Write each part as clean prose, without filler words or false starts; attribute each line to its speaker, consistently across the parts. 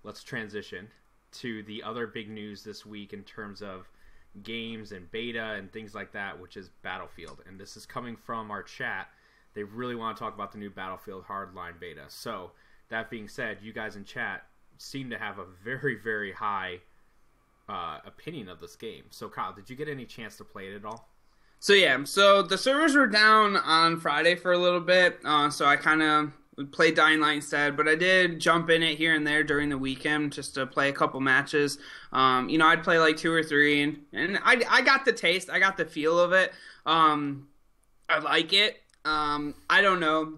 Speaker 1: let's transition to the other big news this week in terms of games and beta and things like that, which is Battlefield. And this is coming from our chat. They really want to talk about the new Battlefield Hardline beta. So, that being said, you guys in chat seem to have a very, very high opinion of this game. So, Kyle, did you get any chance to play it at all?
Speaker 2: So the servers were down on Friday for a little bit, so I kind of played Dying Light instead, but I did jump in it here and there during the weekend just to play a couple matches. I'd play like 2 or 3, and I got the taste, I got the feel of it. I like it. I don't know.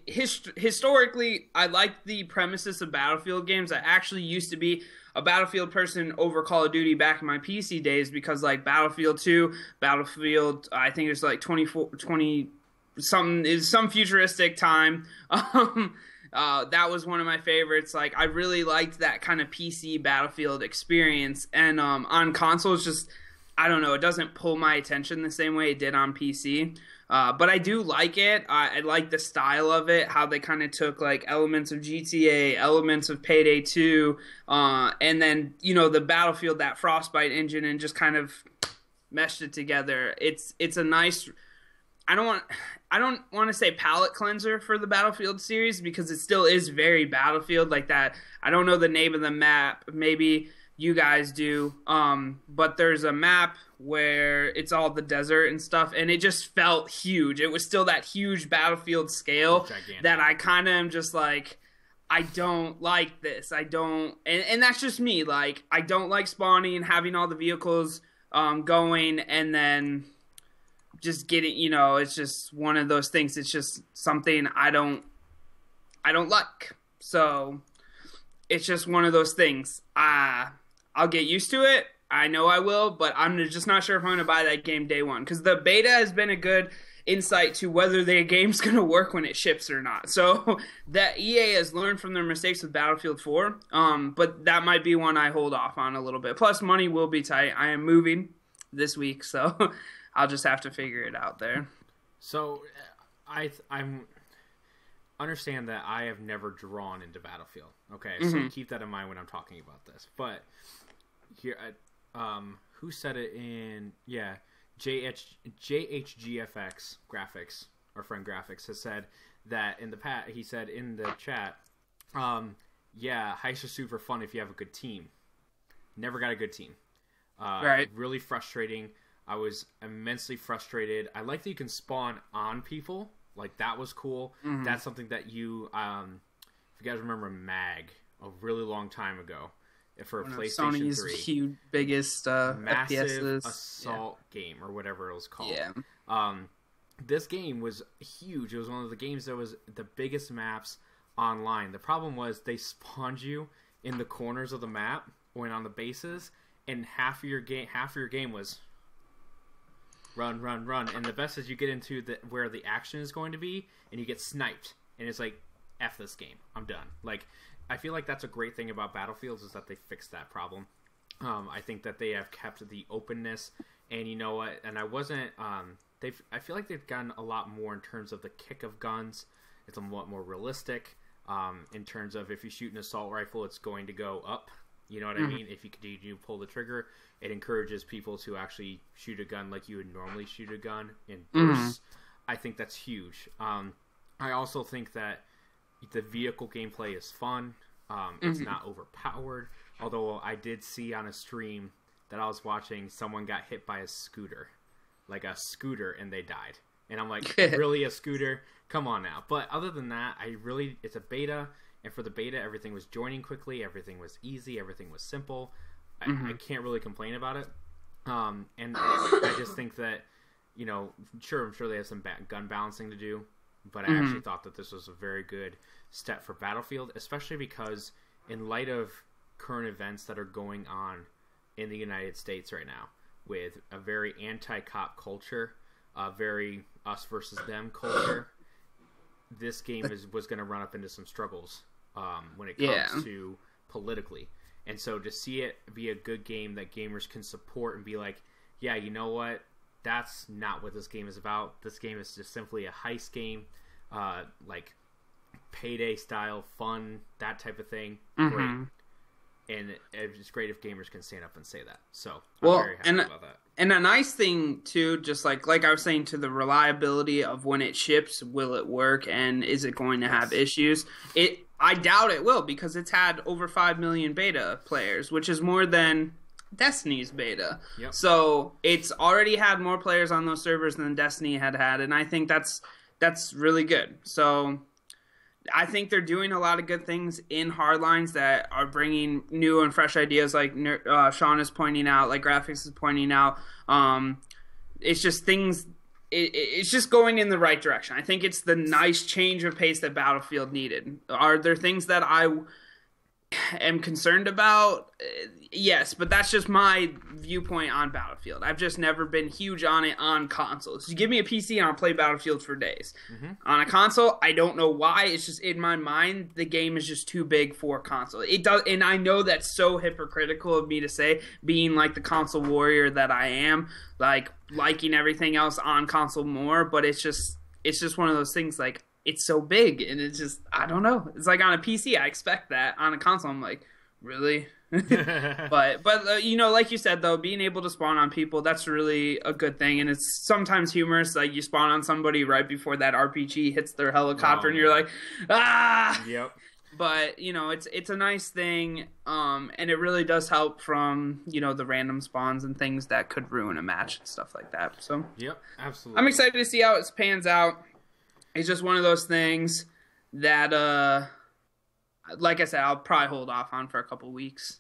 Speaker 2: Historically, I like the premises of Battlefield games. I actually used to be a Battlefield person over Call of Duty back in my PC days because, like, Battlefield 2, Battlefield, I think it's like 20 something, is some futuristic time. That was one of my favorites. Like, I really liked that kind of PC Battlefield experience. And on consoles, just, I don't know, it doesn't pull my attention the same way it did on PC. But I do like it. I like the style of it, how they kind of took like elements of GTA, elements of Payday 2, and then, the Battlefield, that Frostbite engine, and just kind of meshed it together. It's a nice, I don't want to say palate cleanser for the Battlefield series because it still is very Battlefield like that. I don't know the name of the map. Maybe you guys do. But there's a map where it's all the desert and stuff, and it just felt huge. It was still that huge Battlefield scale that I kind of am just like, I don't like this. I don't, and that's just me. Like, I don't like spawning and having all the vehicles going, and then just getting, it's just one of those things. It's just something I don't like. So it's just one of those things. I'll get used to it. I know I will, but I'm just not sure if I'm going to buy that game day one. Because the beta has been a good insight to whether the game's going to work when it ships or not. So that EA has learned from their mistakes with Battlefield 4. But that might be one I hold off on a little bit. Plus, money will be tight. I am moving this week, so I'll just have to figure it out there.
Speaker 1: So I'm understand that I have never drawn into Battlefield. Okay, so keep that in mind when I'm talking about this. But here, who said it in JHGFX graphics, our friend graphics has said that in the he said in the chat, heists are super fun if you have a good team. Never got a good team.
Speaker 2: Right.
Speaker 1: Really frustrating. I was immensely frustrated. I like that you can spawn on people. Like, that was cool. That's something that you, if you guys remember MAG, a really long time ago, for PlayStation 3.
Speaker 2: Sony's biggest
Speaker 1: massive
Speaker 2: FPSs.
Speaker 1: assault game, or whatever it was called.
Speaker 2: Yeah.
Speaker 1: This game was huge. It was one of the games that was the biggest maps online. The problem was they spawned you in the corners of the map or on the bases, and half of your game was run, run, run. And the best is you get into where the action is going to be, and you get sniped. And it's like, F this game. I'm done. Like, I feel like that's a great thing about Battlefields is that they fixed that problem. I think that they have kept the openness, and you know what? And I wasn't. I feel like they've gotten a lot more in terms of the kick of guns. It's a lot more realistic. In terms of if you shoot an assault rifle, it's going to go up. You know what I mean? If you continue to pull the trigger, it encourages people to actually shoot a gun like you would normally shoot a gun in bursts. I think that's huge. I also think that the vehicle gameplay is fun. It's not overpowered. Although I did see on a stream that I was watching, someone got hit by a scooter. Like a scooter, and they died. And I'm like, really, a scooter? Come on now. But other than that, it's a beta. And for the beta, everything was joining quickly. Everything was easy. Everything was simple. I can't really complain about it. And I just think that, I'm sure they have some gun balancing to do. But I actually thought that this was a very good step for Battlefield, especially because in light of current events that are going on in the United States right now, with a very anti-cop culture, a very us versus them culture, this game was going to run up into some struggles when it comes to politically. And so to see it be a good game that gamers can support and be like, yeah, you know what? That's not what this game is about. This game is just simply a heist game, like payday style, fun, that type of thing,
Speaker 2: Mm-hmm.
Speaker 1: great. And it's great if gamers can stand up and say that. So I'm very happy about that.
Speaker 2: And a nice thing too, just like I was saying, to the reliability of when it ships, will it work, and is it going to have issues? I doubt it will, because it's had over 5 million beta players, which is more than Destiny's beta.
Speaker 1: Yep.
Speaker 2: So it's already had more players on those servers than Destiny had, and I think that's really good. So I think they're doing a lot of good things in Hardlines that are bringing new and fresh ideas, like Sean is pointing out, like Graphics is pointing out. It's just things. It's just going in the right direction. I think it's the nice change of pace that Battlefield needed. Are there things that I am concerned about? Yes, but that's just my viewpoint on Battlefield. I've just never been huge on it on consoles. You give me a PC and I'll play Battlefield for days. Mm-hmm. On a console, I don't know why. It's just in my mind, the game is just too big for console. It does, and I know that's so hypocritical of me to say, being like the console warrior that I am, like liking everything else on console more. But it's just one of those things, like, it's so big, and it's just, I don't know. It's like on a PC, I expect that. On a console, I'm like, really? but you know, like you said, though, being able to spawn on people, that's really a good thing. And it's sometimes humorous, like you spawn on somebody right before that RPG hits their helicopter, and you're like, ah!
Speaker 1: Yep.
Speaker 2: But, you know, it's a nice thing, and it really does help from, you know, the random spawns and things that could ruin a match and stuff like that. So,
Speaker 1: yep, absolutely.
Speaker 2: I'm excited to see how it pans out. It's just one of those things that, like I said, I'll probably hold off on for a couple weeks.